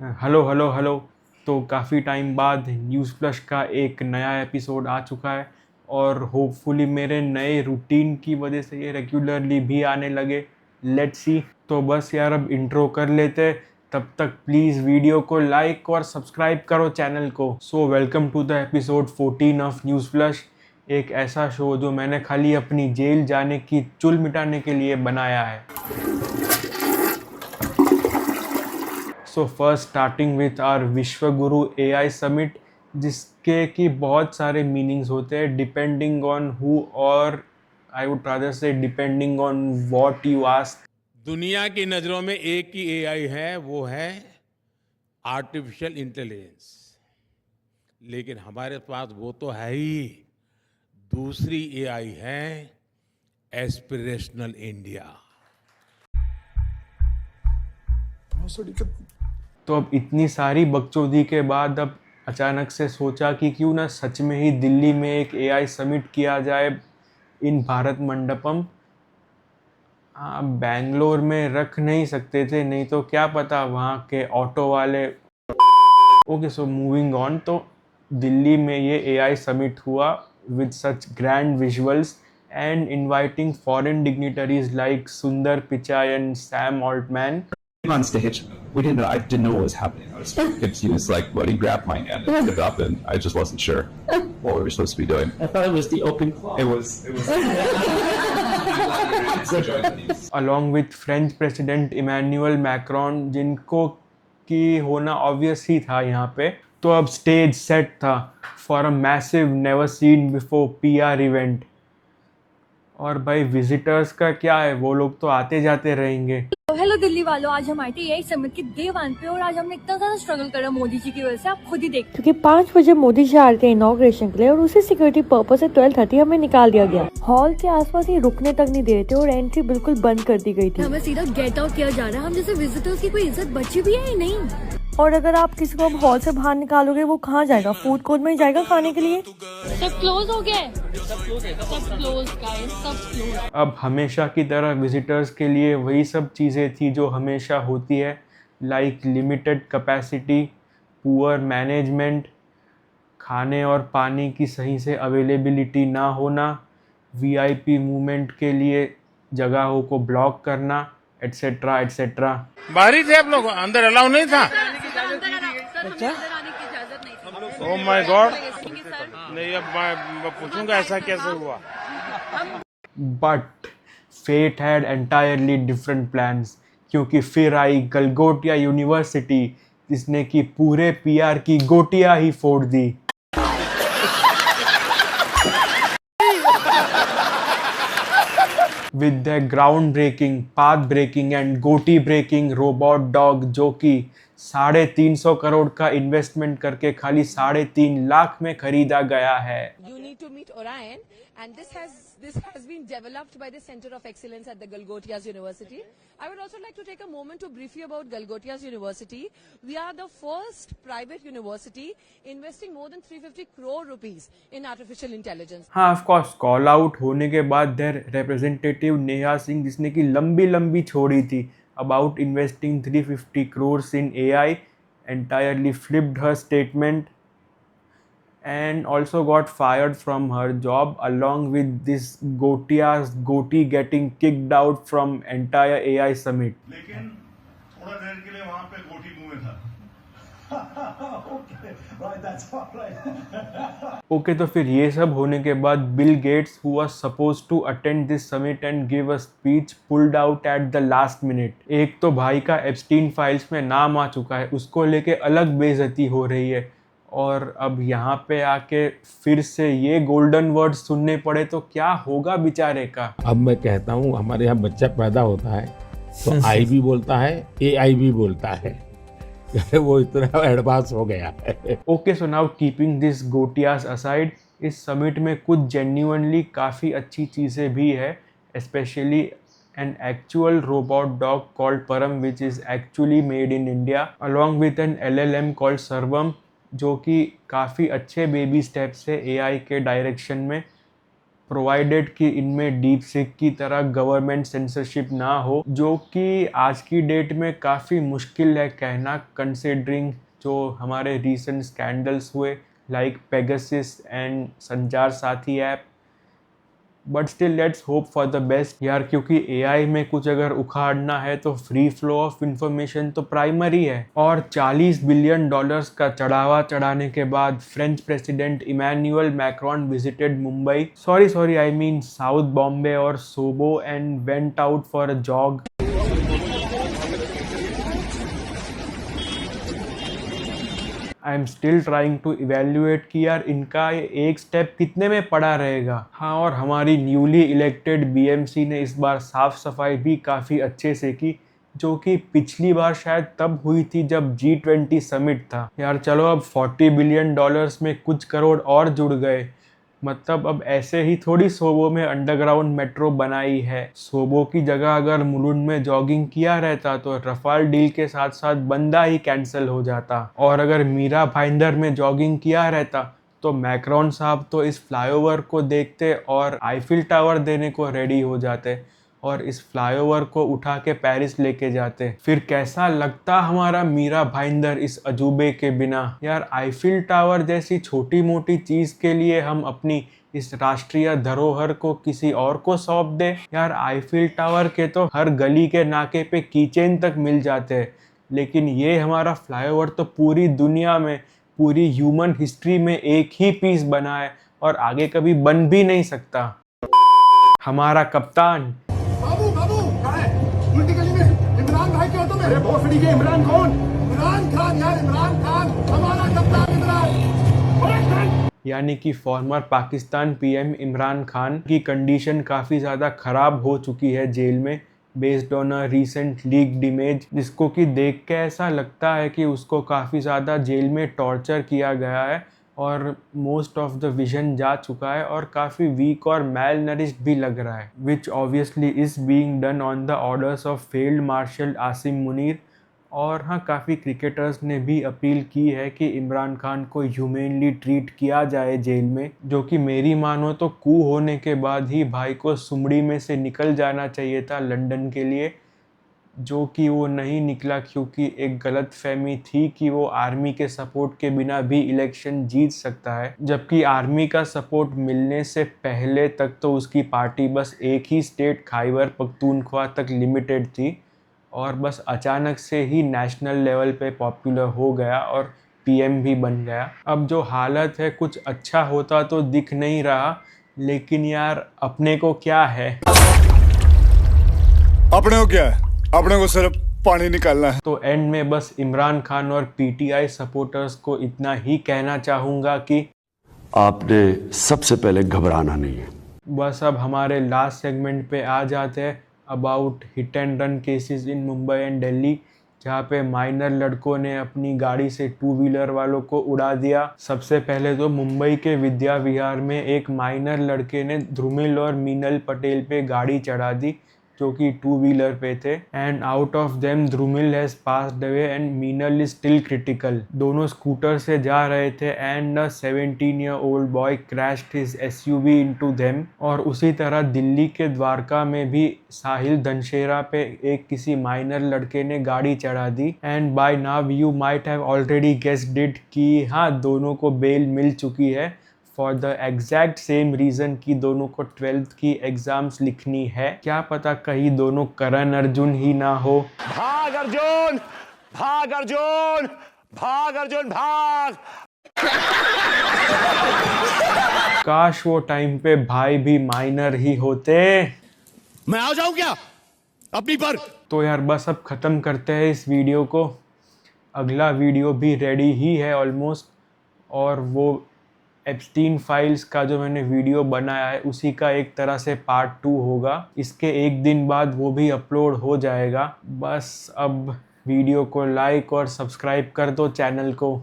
Hello hello hello. तो काफ़ी time बाद न्यूज़ फ्लश का एक नया एपिसोड आ चुका है और होपफुली मेरे नए रूटीन की वजह से ये रेगुलरली भी आने लगे। Let's see. तो बस यार अब इंट्रो कर लेते। तब तक प्लीज़ वीडियो को लाइक और सब्सक्राइब करो चैनल को। So welcome to the episode 14 of news flush, एक ऐसा शो जो मैंने खाली अपनी जेल जाने की चुल मिटाने के लिए बनाया है। So first starting with our Vishwa Guru AI summit, जिसके की बहुत सारे मीनिंग्स होते हैं डिपेंडिंग ऑन हु, और आई वुड रादर से depending on what you ask. दुनिया की नजरों में एक ही एआई है, वो है आर्टिफिशियल इंटेलिजेंस। लेकिन हमारे पास वो तो है ही, दूसरी एआई है एस्पिरेशनल इंडिया। तो अब इतनी सारी बकचोदी के बाद अब अचानक से सोचा कि क्यों ना सच में ही दिल्ली में एक एआई समिट किया जाए इन भारत मंडपम। हाँ, बैंगलोर में रख नहीं सकते थे, नहीं तो क्या पता वहाँ के ऑटो वाले। Okay, so moving on. तो दिल्ली में ये एआई समिट हुआ with such grand visuals and inviting foreign dignitaries like Sundar Pichai and Sam Altman. On stage, I didn't know what was happening. I was confused. Like, when he grabbed my hand and picked it up, and I just wasn't sure what we were supposed to be doing. I thought it was the open claw. It was. along with French president Emmanuel Macron, जिनको की होना obvious ही था यहाँ पे। तो अब stage set था for a massive never seen before PR event. और भाई विजिटर्स का क्या है, वो लोग तो आते जाते रहेंगे। हेलो दिल्ली वालों, आज हम आए थे यही समिट के डे 1 पे और आज हमने इतना ज्यादा स्ट्रगल करा मोदी जी की वजह से, आप खुद ही देख। क्योंकि 5 बजे मोदी जी आ रहे थे इनॉग्रेशन के लिए और उसी सिक्योरिटी पर्पस से 12:30 हमें निकाल दिया गया। हॉल के आसपास ही रुकने तक नहीं दे रहे थे और एंट्री बिल्कुल बंद कर दी गई थी। हमें सीधा गेट आउट किया जा रहा है। हम जैसे विजिटर्स की कोई इज्जत बची भी है या नहीं? और अगर आप किसी को अब हॉल से बाहर निकालोगे, वो कहाँ जाएगा? फूड कोर्ट में ही जाएगा खाने के लिए। सब क्लोज हो गया है, सब क्लोज गाइस, सब क्लोज। अब हमेशा की तरह विजिटर्स के लिए वही सब चीज़ें थी जो हमेशा होती है, like limited capacity, poor management, खाने और पानी की सही से अवेलेबिलिटी ना होना, वीआईपी मूवमेंट के लिए जगहों को ब्लॉक करना, एट्सेट्रा एट्सेट्रा। बाहर ही थे आप लोग, अंदर अलाउ नहीं था। ओह माय गॉड, नहीं अब मैं पूछूंगा ऐसा कैसे हुआ। But fate had entirely different plans, क्योंकि फिर आई गलगोटिया यूनिवर्सिटी, जिसने कि पूरे पीआर की गोटियां ही फोड़ दी। With the ground breaking, path breaking and goti breaking robot dog, जो कि 350 करोड़ का इन्वेस्टमेंट करके खाली 3.5 लाख में खरीदा गया है। You need to meet Orion, and this has been developed by the Center of Excellence at the Galgotias University. I would also like to take a moment to brief you about Galgotias University. We are the first private university investing more than 350 crore rupees in artificial intelligence. हाँ, of course call out होने के बाद their representative Neha Singh, जिसने की लंबी लंबी छोड़ी थी about investing 350 crores in AI, entirely flipped her statement and also got fired from her job, along with this Gotia's Goti getting kicked out from entire AI summit. लेकिन थोड़ा देर के लिए वहां पे गोटी मुंह में था। ओके, तो फिर ये सब होने के बाद Bill Gates, who was supposed to attend this summit and give a speech, pulled out at the last minute. एक तो भाई का एप्स्टीन फाइल्स में नाम आ चुका है, उसको लेके अलग बेइज्जती हो रही है, और अब यहाँ पे आके फिर से ये गोल्डन वर्ड सुनने पड़े तो क्या होगा बेचारे का। अब मैं कहता हूँ, हमारे यहाँ बच्चा पैदा होता है तो आई भी बोलता है, एआई भी बोलता है। वो इतना एडवांस हो गया है। Okay, so now keeping this गोटियास असाइड, इस समिट में कुछ जेन्युइनली काफ़ी अच्छी चीज़ें भी है, specially an actual robot dog called Param, which is actually made in India, along with an LLM called Sarvam, जो कि काफ़ी अच्छे बेबी स्टेप्स है AI के डायरेक्शन में। प्रोवाइडेड कि इनमें डीप सीक की तरह गवर्नमेंट सेंसरशिप ना हो, जो कि आज की डेट में काफ़ी मुश्किल है कहना, कंसिडरिंग जो हमारे रीसेंट स्कैंडल्स हुए like Pegasus and Sanchar Saathi app. But still let's hope for the best यार, क्योंकि एआई में कुछ अगर उखाड़ना है तो फ्री फ्लो ऑफ इंफॉर्मेशन तो प्राइमरी है। और $40 बिलियन का चढ़ावा चढ़ाने के बाद French president Emmanuel Macron visited Mumbai, sorry I mean south Bombay और SoBo and went out for a jog. I am still trying to evaluate कि यार इनका एक स्टेप कितने में पड़ा रहेगा। हाँ, और हमारी न्यूली इलेक्टेड बीएमसी ने इस बार साफ सफाई भी काफ़ी अच्छे से की, जो कि पिछली बार शायद तब हुई थी जब G20 समिट था। यार चलो, अब $40 बिलियन में कुछ करोड़ और जुड़ गए, मतलब अब ऐसे ही थोड़ी सोबो में अंडरग्राउंड मेट्रो बनाई है। सोबो की जगह अगर मुलुंड में जॉगिंग किया रहता तो रफाल डील के साथ साथ बंदा ही कैंसिल हो जाता, और अगर मीरा भाईंदर में जॉगिंग किया रहता तो मैक्रोन साहब तो इस फ्लाईओवर को देखते और आईफिल टावर देने को रेडी हो जाते और इस फ्लाईओवर को उठा के पेरिस लेके जाते। फिर कैसा लगता हमारा मीरा भाईंदर इस अजूबे के बिना। यार आईफिल टावर जैसी छोटी मोटी चीज के लिए हम अपनी इस राष्ट्रीय धरोहर को किसी और को सौंप दे। यार आईफिल टावर के तो हर गली के नाके पे कीचेन तक मिल जाते हैं, लेकिन ये हमारा फ्लाईओवर तो पूरी दुनिया में, पूरी ह्यूमन हिस्ट्री में एक ही पीस बना है और आगे कभी बन भी नहीं सकता। हमारा कप्तान बाबू कहाँ है? उल्टी गली में इमरान भाई के ऑटो में। अरे भोसड़ी के इमरान कौन? इमरान खान यार, इमरान खान हमारा कप्तान इमरान। यानी कि फॉर्मर पाकिस्तान पीएम इमरान खान की कंडीशन काफ़ी ज़्यादा ख़राब हो चुकी है जेल में, based on a recent leaked image, जिसको कि देख के ऐसा लगता है कि उसको काफ़ी ज़्यादा जेल में टॉर्चर किया गया है और मोस्ट ऑफ द विजन जा चुका है और काफ़ी वीक और मैल नरिश्ड भी लग रहा है, which obviously is being done on the orders of field marshal Asim Munir. और हाँ, काफ़ी क्रिकेटर्स ने भी अपील की है कि इमरान खान को ह्यूमेनली ट्रीट किया जाए जेल में, जो कि मेरी मानो तो कू होने के बाद ही भाई को सुमड़ी में से निकल जाना चाहिए था लंदन के लिए, जो कि वो नहीं निकला क्योंकि एक गलतफहमी थी कि वो आर्मी के सपोर्ट के बिना भी इलेक्शन जीत सकता है, जबकि आर्मी का सपोर्ट मिलने से पहले तक तो उसकी पार्टी बस एक ही स्टेट खैबर पख्तूनख्वा तक लिमिटेड थी और बस अचानक से ही नेशनल लेवल पे पॉपुलर हो गया और पीएम भी बन गया। अब जो हालत है कुछ अच्छा होता तो दिख नहीं रहा, लेकिन यार अपने को क्या है? अपने को क्या है? अपने को सिर्फ पानी निकालना है। तो एंड में बस इमरान खान और पीटीआई सपोर्टर्स को इतना ही कहना चाहूँगा कि आपने सबसे पहले घबराना नहीं है। बस अब हमारे लास्ट सेगमेंट पे आ जाते हैं, about hit and run cases in Mumbai and Delhi, जहाँ पे माइनर लड़कों ने अपनी गाड़ी से टू व्हीलर वालों को उड़ा दिया। सबसे पहले तो मुंबई के विद्या विहार में एक माइनर लड़के ने ध्रुमिल और मीनल पटेल पे गाड़ी चढ़ा दी, जो कि टू व्हीलर पे थे, and out of them Dhrumil has passed away and Meenal is still critical. दोनों स्कूटर से जा रहे थे and a 17-year-old boy crashed his SUV into them. और उसी तरह दिल्ली के द्वारका में भी साहिल धनशेरा पे एक किसी माइनर लड़के ने गाड़ी चढ़ा दी, and by now you might have already guessed it कि हाँ, दोनों को बेल मिल चुकी है for the exact same reason कि दोनों को 12th की एग्ज़ाम्स लिखनी है। क्या पता कहीं दोनों करण अर्जुन ही ना हो। भाग अर्जुन, भाग अर्जुन, भाग अर्जुन, भाग। काश वो टाइम पे भाई भी माइनर ही होते। मैं आ जाऊं क्या अपनी पर? तो यार बस अब ख़त्म करते हैं इस वीडियो को। अगला वीडियो भी रेडी ही है ऑलमोस्ट, और वो एप्स्टीन फाइल्स का जो मैंने वीडियो बनाया है उसी का एक तरह से पार्ट 2 होगा। इसके एक दिन बाद वो भी अपलोड हो जाएगा। बस अब वीडियो को लाइक और सब्सक्राइब कर दो चैनल को।